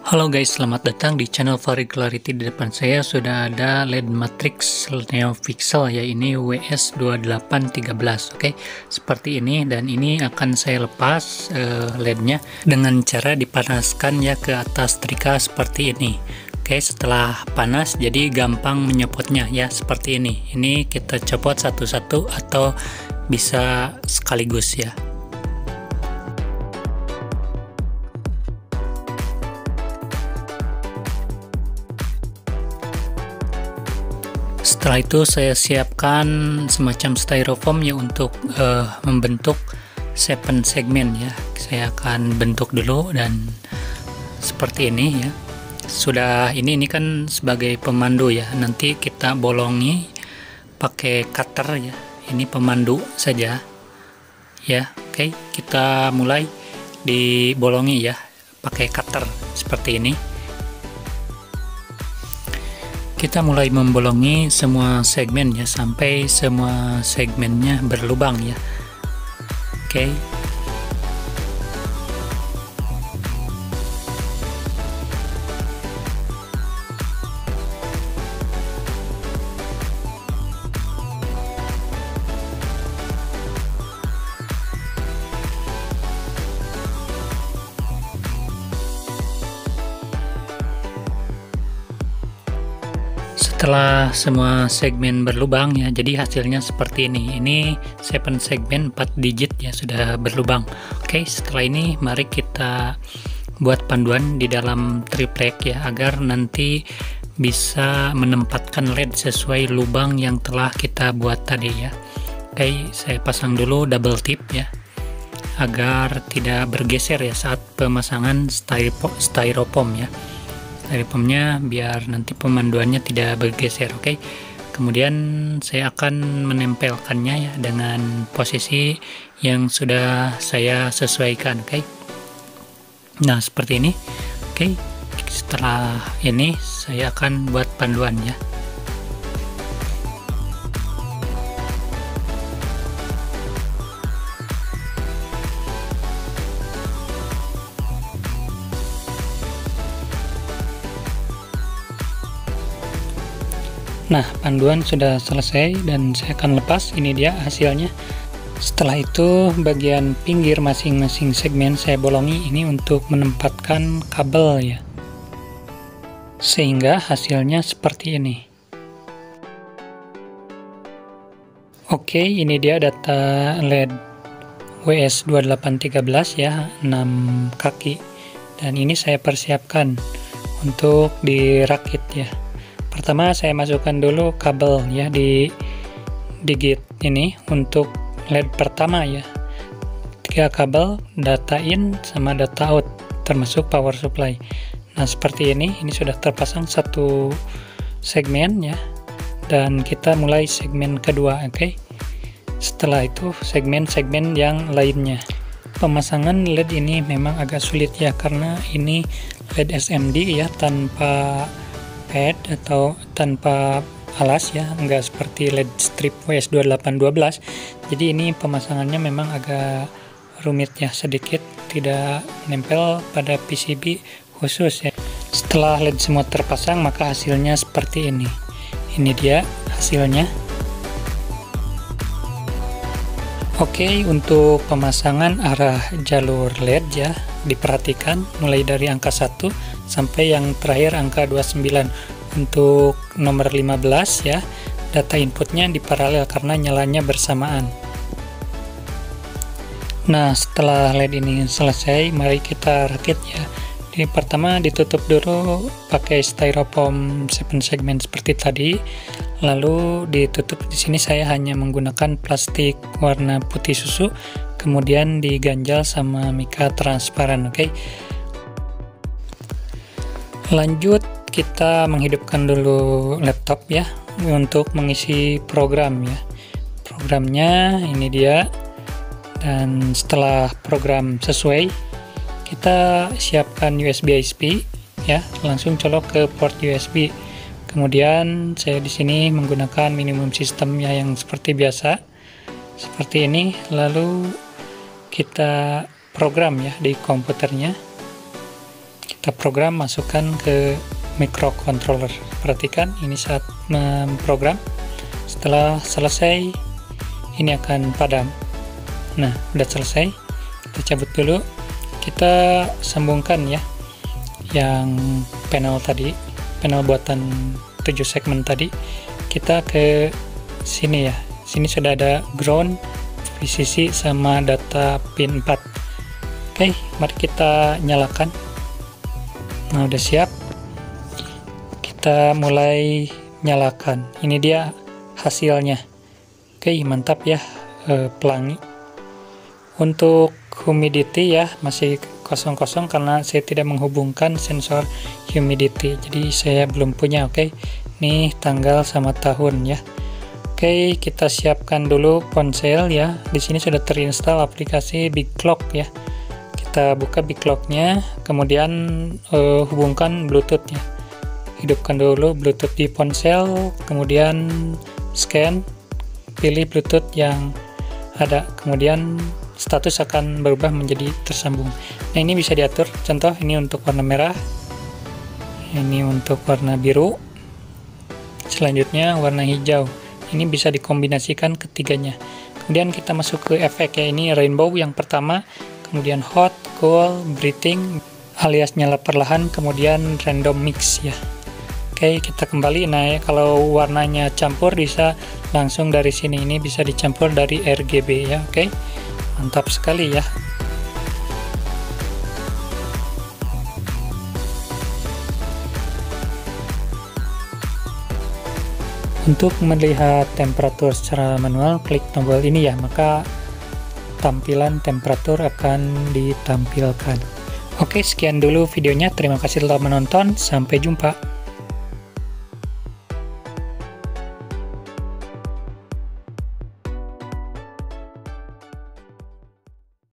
Halo guys, selamat datang di channel Clarity. Di depan saya sudah ada LED matrix NeoPixel, ya, ini WS2813. Oke, seperti ini, dan ini akan saya lepas LED-nya dengan cara dipanaskan ya ke atas setrika seperti ini. Oke, setelah panas jadi gampang menyopotnya ya, seperti ini. Ini kita copot satu-satu atau bisa sekaligus ya. Setelah itu saya siapkan semacam styrofoam ya untuk membentuk 7 segmen ya. Saya akan bentuk dulu dan seperti ini ya. Sudah ini kan sebagai pemandu ya. Nanti kita bolongi pakai cutter ya. Ini pemandu saja ya. Oke, kita mulai dibolongi ya pakai cutter seperti ini. Kita mulai membolongi semua segmen ya, sampai semua segmennya berlubang ya. Oke. Setelah semua segmen berlubang ya, jadi hasilnya seperti ini. Ini 7 segmen 4 digit ya, sudah berlubang. Oke, setelah ini mari kita buat panduan di dalam triplek ya, agar nanti bisa menempatkan LED sesuai lubang yang telah kita buat tadi ya. Oke, saya pasang dulu double tip ya, agar tidak bergeser ya saat pemasangan styrofoam ya. Styrofoamnya biar nanti pemanduannya tidak bergeser. Oke, kemudian saya akan menempelkannya ya dengan posisi yang sudah saya sesuaikan. Oke, nah seperti ini. Oke, setelah ini saya akan buat panduannya. Nah, panduan sudah selesai dan saya akan lepas. Ini dia hasilnya. Setelah itu bagian pinggir masing-masing segmen saya bolongi ini untuk menempatkan kabel ya, sehingga hasilnya seperti ini. Oke, ini dia data LED WS2813 ya, 6 kaki, dan ini saya persiapkan untuk dirakit ya. Pertama saya masukkan dulu kabel ya di gate ini untuk LED pertama ya. 3 kabel, data in sama data out, termasuk power supply. Nah seperti ini sudah terpasang satu segmen ya, dan kita mulai segmen kedua. Oke, setelah itu segmen-segmen yang lainnya. Pemasangan LED ini memang agak sulit ya, karena ini LED SMD ya, tanpa pad atau tanpa alas ya, enggak seperti LED strip WS2812. Jadi ini pemasangannya memang agak rumit ya, sedikit tidak menempel pada PCB khusus ya. Setelah LED semua terpasang, maka hasilnya seperti ini. Ini dia hasilnya. Oke, untuk pemasangan arah jalur LED ya, diperhatikan mulai dari angka 1 sampai yang terakhir angka 29. Untuk nomor 15 ya, data inputnya diparalel karena nyalanya bersamaan. Nah, setelah LED ini selesai, mari kita rakit ya. Jadi pertama ditutup dulu pakai styrofoam 7 segmen seperti tadi. Lalu ditutup. Di sini saya hanya menggunakan plastik warna putih susu, kemudian diganjal sama mika transparan. Oke. Lanjut kita menghidupkan dulu laptop ya untuk mengisi program ya. Programnya ini dia. Dan setelah program sesuai, kita siapkan USB ISP ya, langsung colok ke port USB. Kemudian saya di sini menggunakan minimum system ya, yang seperti biasa seperti ini. Lalu kita program ya di komputernya. kita program, masukkan ke microcontroller. Perhatikan ini saat memprogram. Setelah selesai, ini akan padam. Nah, udah selesai. Kita cabut dulu. Kita sambungkan ya yang panel tadi, panel buatan 7 segmen tadi. Kita ke sini ya. Sini sudah ada ground, VCC sama data pin 4. Oke, mari kita nyalakan. Nah, udah siap. Kita mulai nyalakan. Ini dia hasilnya. Oke, mantap ya, pelangi. Untuk humidity ya masih kosong-kosong karena saya tidak menghubungkan sensor humidity, jadi saya belum punya. Oke, nih tanggal sama tahun ya. Oke, kita siapkan dulu ponsel ya. Di sini sudah terinstall aplikasi BigClock ya. Kita buka BigClocknya, kemudian hubungkan Bluetooth ya. Hidupkan dulu Bluetooth di ponsel, kemudian scan, pilih Bluetooth yang ada, kemudian status akan berubah menjadi tersambung. Nah, ini bisa diatur, contoh ini untuk warna merah, ini untuk warna biru, selanjutnya warna hijau. Ini bisa dikombinasikan ketiganya. Kemudian kita masuk ke efek ya, ini rainbow yang pertama, kemudian hot, cool, breathing alias nyala perlahan, kemudian random mix ya. Oke, kita kembali. Nah, kalau warnanya campur bisa langsung dari sini. Ini bisa dicampur dari RGB ya. Oke, mantap sekali ya. Untuk melihat temperatur secara manual, klik tombol ini ya, maka tampilan temperatur akan ditampilkan. Oke, sekian dulu videonya. Terima kasih telah menonton. Sampai jumpa.